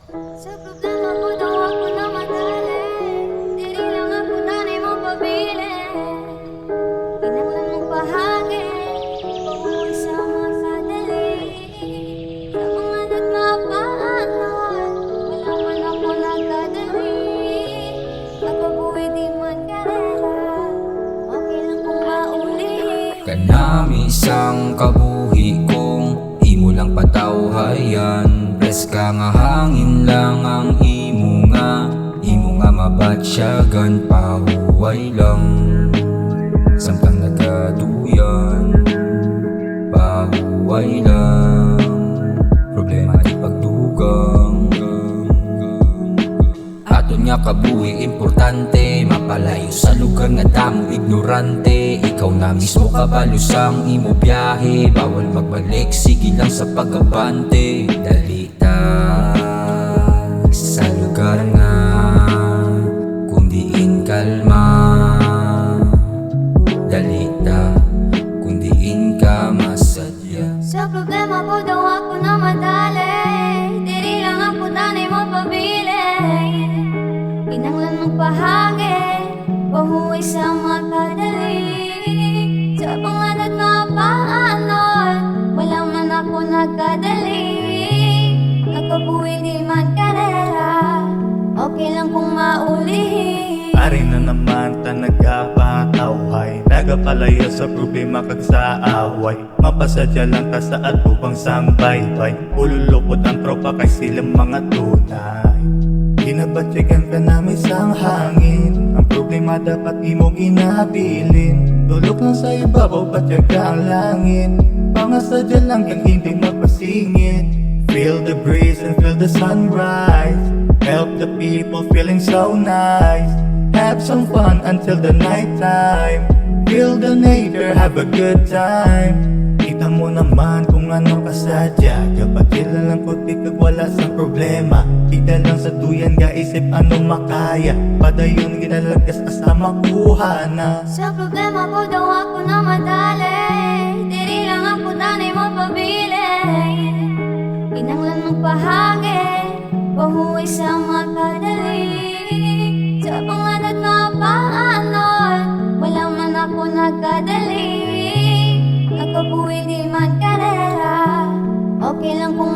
Sa problema ko daw ako na madali, dili lang ako tanay mo pabili. Kinanglan mong bahagi, pauwi sa mga kadali. Sa mga nagmapaanon, wala man ako nagkadali. Nakabuhi di man karera, okay lang kung mauli. Kanami isang kabuhi kong imo lang patawhayan. Preska nga hangin lang ang imo nga mabatsyagan. Pahuway lang samtang nagaduyan, pahuway lang problema di pagdugang. Aton nga kabuhi importante, mapalayo sa lugar nga damo ignorante. Ikaw na mismo kabalo sang imo biyahe, bawal magbalik, sige lang sa pagabante. Dali ta sa lugar nga kung diin kalma, dali ta kung diin ka masadya. Sa problema ko daw ako na madali, dili lang ako tanay mo pabili. Kinanglan mong bahagi, pahuwi sa mga kadali. Sa mga nagmapaanon, wala man ako nagkadali. Nakabuhi di man karera, okay lang kung mauli. Ari na naman ta nagkapatawhay, nagapalaya sa problema kag sa away. Mapasadya lang ka sa atubang sambaybay, ululupot ang tropa kay silang mga tunay. Ginabatsyagan ka namin sang hangin, ang problema dapat imo ginabilin. Tulok lang sa ibabaw, batsyaga ang langit, pangasadya lang kang hindi mapasingit. Feel the breeze and feel the sunrise, help the people feeling so nice. Have some fun until the night time, feel the nature, have a good time. Kita mo naman kung ano kasadya, kapag sila lang kuti kag wala sa problema. Ida lang sa duyan ga isip ano makaya, padayon ginalagas asa makuha na. Sa problema ko daw ako na madali, dili lang ako tanay mo pabili. Kinanglan mong bahagi, pahuwi sa mga kadali. Sa mga nagmapaanon, wala man ako nagkadali. Nakabuhi di man karera, okay lang kung